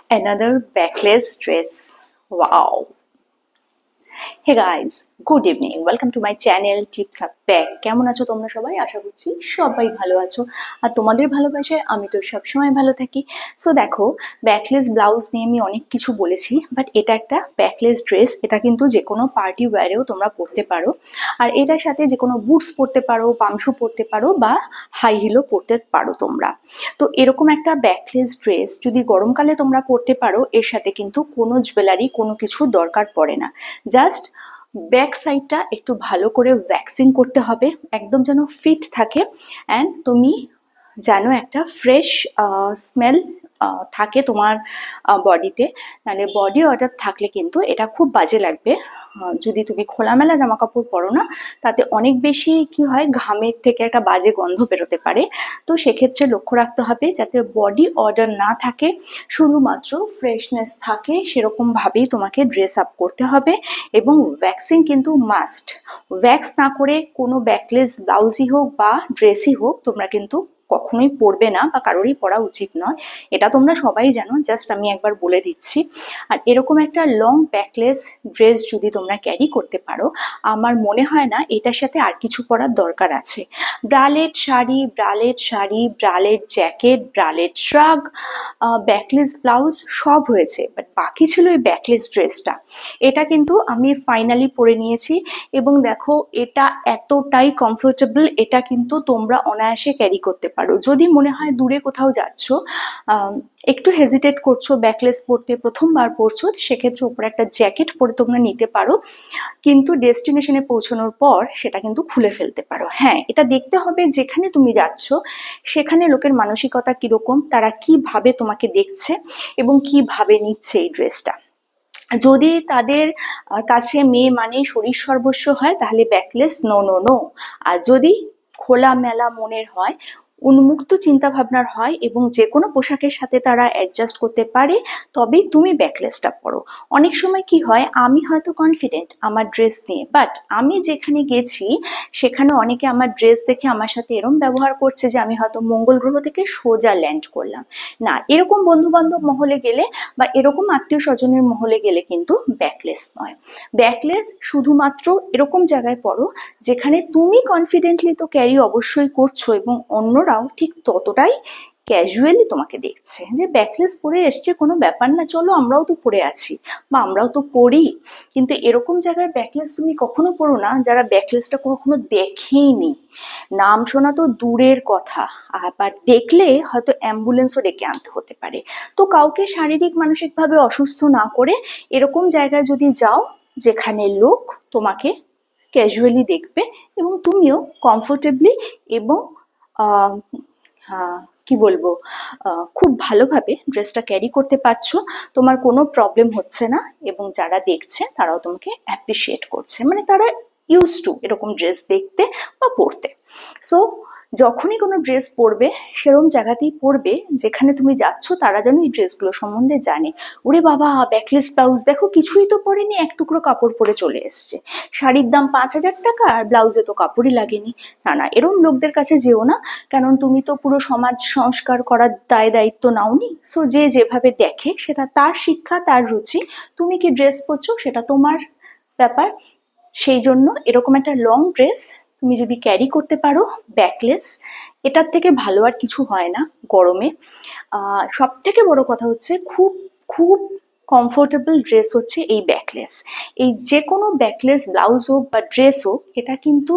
Another backless dress. Wow. Hey guys, good evening. Welcome to my channel Tips Up Back. কেমন আছো তোমরা সবাই? আশা করছি সবাই ভালো আছো। আর তোমাদের ভালোবাসায় আমি তো সবসময় ভালো থাকি। সো দেখো, ব্যাকলেস ব্লাউজ নিয়ে আমি অনেক কিছু বলেছি, বাট এটা একটা ব্যাকলেস ড্রেস। এটা কিন্তু যে কোনো পার্টি ওয়্যারেও তোমরা পরতে পারো। আর এটার সাথে যে কোনো বুটস পরতে পারো, পামশু পরতে পারো বা হাই হিলও পরতে পারো তোমরা। তো এরকম একটা ব্যাকলেস ড্রেস যদি গরমকালে তোমরা পরতে পারো, এর সাথে কিন্তু কোনো জুয়েলারি কোনো কিছু দরকার পড়ে না। জাস্ট ব্যাক সাইডটা একটু ভালো করে ভ্যাক্সিং করতে হবে, একদম যেন ফিট থাকে, অ্যান্ড তুমি যেন একটা ফ্রেশ স্মেল থাকে তোমার বডিতে। নাহলে বডি অর্ডার থাকলে কিন্তু এটা খুব বাজে লাগবে। যদি তুমি খোলামেলা জামা কাপড় পরো না, তাতে অনেক বেশি কি হয়, ঘামের থেকে একটা বাজে গন্ধ বেরোতে পারে। তো সেক্ষেত্রে লক্ষ্য রাখতে হবে যাতে বডি অর্ডার না থাকে, শুধুমাত্র ফ্রেশনেস থাকে, সেরকমভাবেই তোমাকে ড্রেস আপ করতে হবে। এবং ভ্যাক্সিং কিন্তু মাস্ট। ভ্যাক্স না করে কোনো ব্যাকলেস ব্লাউজই হোক বা ড্রেসই হোক তোমরা কিন্তু কখনোই পরবে না, বা কারোরই পরা উচিত নয়। এটা তোমরা সবাই জানো, জাস্ট আমি একবার বলে দিচ্ছি। আর এরকম একটা লং ব্যাকলেস ড্রেস যদি তোমরা ক্যারি করতে পারো, আমার মনে হয় না এটার সাথে আর কিছু পরার দরকার আছে। Bralette sari, bralette jacket, bralette শ্রাগ, backless blouse সব হয়েছে, বাট বাকি ছিল এই ব্যাকলেস ড্রেসটা। এটা কিন্তু আমি ফাইনালি পরে নিয়েছি, এবং দেখো এটা এতটাই কমফোর্টেবল, এটা কিন্তু তোমরা অনায়াসে ক্যারি করতে পারো। যদি মনে হয় দূরে কোথাও যাচ্ছ, একটু হেজিটেট করছো ব্যাকলেস পরতে, প্রথমবার পরছো, সেক্ষেত্রে উপরে একটা জ্যাকেট পরে তোমরা নিতে পারো, কিন্তু ডেস্টিনেশনে পৌঁছানোর পর সেটা কিন্তু খুলে ফেলতে পারো। হ্যাঁ, এটা দেখতে হবে যেখানে তুমি যাচ্ছ সেখানে লোকের মানসিকতা কিরকম, তারা কিভাবে তোমাকে দেখছে এবং কিভাবে নিচ্ছে এই ড্রেসটা। যদি তাদের কাছে মেয়ে মানে শরীর সর্বস্ব হয়, তাহলে ব্যাকলেস নো নো নো। আর যদি খোলামেলা মনের হয়, উন্মুক্ত চিন্তা ভাবনার হয়, এবং যে কোনো পোশাকের সাথে তারা অ্যাডজাস্ট করতে পারে, তবেই তুমি ব্যাকলেসটা পরো। অনেক সময় কি হয়, আমি হয়তো কনফিডেন্ট আমার ড্রেস নিয়ে, বাট আমি যেখানে গেছি সেখানে অনেকে আমার ড্রেস দেখে আমার সাথে এরম ব্যবহার করছে যে আমি হয়তো মঙ্গল গ্রহ থেকে সোজা ল্যান্ড করলাম। না, এরকম বন্ধু বান্ধব মহলে গেলে বা এরকম আত্মীয় স্বজনের মহলে গেলে কিন্তু ব্যাকলেস নয়। ব্যাকলেস শুধুমাত্র এরকম জায়গায় পড়ো যেখানে তুমি কনফিডেন্টলি তো ক্যারি অবশ্যই করছো, এবং অন্যরাও ঠিক ততটাই ক্যাজুয়ালি তোমাকে দেখছে যে ব্যাকলেস পরে এসছে, কোনো ব্যাপার না, চলো আমরাও তো পরে আছি বা আমরাও তো পরি। কিন্তু এরকম জায়গায় ব্যাকলেস তুমি কখনো পরো না যারা ব্যাকলেসটা কখনো দেখেইনি। নাম শোনা তো দূরের কথা, আবার দেখলে হয়তো অ্যাম্বুলেন্সও ডেকে আনতে হতে পারে। তো কাউকে শারীরিক মানসিকভাবে অসুস্থ না করে এরকম জায়গায় যদি যাও যেখানে লোক তোমাকে ক্যাজুয়ালি দেখবে, এবং তুমিও কমফোর্টেবলি এবং আহ, কি বলবো, খুব ভালোভাবে ড্রেসটা ক্যারি করতে পারছো, তোমার কোনো প্রবলেম হচ্ছে না, এবং যারা দেখছে তারাও তোমাকে অ্যাপ্রিসিয়েট করছে, মানে তারা ইউজ টু এরকম ড্রেস দেখতে বা পরতে। সো যখনই কোনো ড্রেস পরবে, সেরকম জায়গাতেই পরবে যেখানে তুমি যাচ্ছ তারা যেন এই ড্রেসগুলো সম্বন্ধে জানে। ওরে বাবা, ব্যাকলেস ব্লাউজ দেখো, কিছুই তো পরেনি, এক টুকরো কাপড় পরে চলে এসছে, শাড়ির দাম 5,000 টাকা আর ব্লাউজে তো কাপড়ই লাগেনি। না না, এরম লোকদের কাছে যেও না, কারণ তুমি তো পুরো সমাজ সংস্কার করার দায় দায়িত্ব নাওনি। সো যে যেভাবে দেখে সেটা তার শিক্ষা, তার রুচি। তুমি কি ড্রেস পরছো সেটা তোমার ব্যাপার। সেই জন্য এরকম একটা লং ড্রেস তুমি যদি ক্যারি করতে পারো ব্যাকলেস, এটার থেকে ভালো আর কিছু হয় না গরমে। সব থেকে বড় কথা হচ্ছে, খুব খুব কমফোর্টেবল ড্রেস হচ্ছে এই ব্যাকলেস। এই যে কোনো ব্যাকলেস ব্লাউজ হোক বা ড্রেস হোক, এটা কিন্তু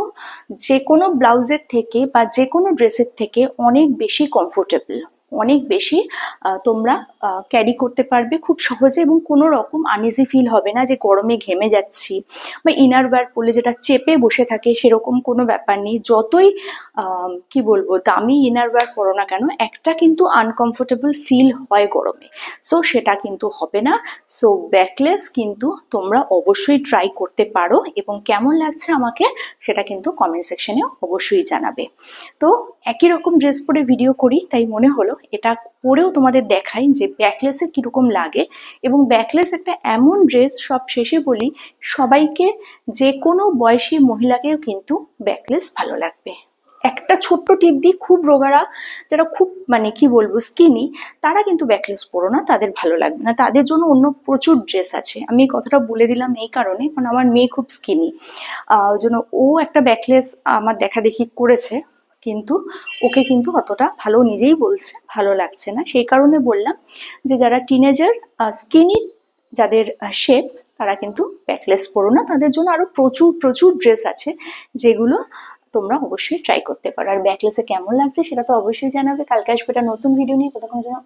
যে কোনো ব্লাউজের থেকে বা যে কোনো ড্রেসের থেকে অনেক বেশি কমফোর্টেবল, অনেক বেশি তোমরা ক্যারি করতে পারবে খুব সহজে, এবং কোনো রকম আনইজি ফিল হবে না যে গরমে ঘেমে যাচ্ছি, বা ইনার ওয়্যার পরলে যেটা চেপে বসে থাকে সেরকম কোনো ব্যাপার নেই। যতই কি বলবো দামি ইনার ওয়্যার পরো না কেন, একটা কিন্তু আনকমফোর্টেবল ফিল হয় গরমে। সো সেটা কিন্তু হবে না। সো ব্যাকলেস কিন্তু তোমরা অবশ্যই ট্রাই করতে পারো, এবং কেমন লাগছে আমাকে সেটা কিন্তু কমেন্ট সেকশনে অবশ্যই জানাবে। তো একই রকম ড্রেস পরে ভিডিও করি, তাই মনে হলো এটা পরেও তোমাদের দেখাই যে ব্যাকলেসে কিরকম লাগে। এবং ব্যাকলেস একটা এমন ড্রেস, সব শেষে বলি, সবাইকে, যে কোনো বয়সী মহিলাকেও কিন্তু ব্যাকলেস ভালো লাগবে। একটা ছোট্ট টিপ দিই, খুব রোগারা যারা খুব মানে কি বলবো স্কিনি, তারা কিন্তু ব্যাকলেস পরো না, তাদের ভালো লাগবে না। তাদের জন্য অন্য প্রচুর ড্রেস আছে। আমি এই কথাটা বলে দিলাম এই কারণে, কারণ আমার মেয়ে খুব স্কিনি, ওই জন্য ও একটা ব্যাকলেস আমার দেখা দেখি করেছে, কিন্তু ওকে কিন্তু অতটা ভালো, নিজেই বলছে ভালো লাগছে না। সেই কারণে বললাম যে যারা টিনেজার স্কিনি, যাদের শেপ, তারা কিন্তু ব্যাকলেস পরো না। তাদের জন্য আরো প্রচুর প্রচুর ড্রেস আছে, যেগুলো তোমরা অবশ্যই ট্রাই করতে পারো। আর ব্যাকলেসে কেমন লাগছে সেটা তো অবশ্যই জানাবে। কালকে আসবে একটা নতুন ভিডিও নিয়ে, ততক্ষণ যেন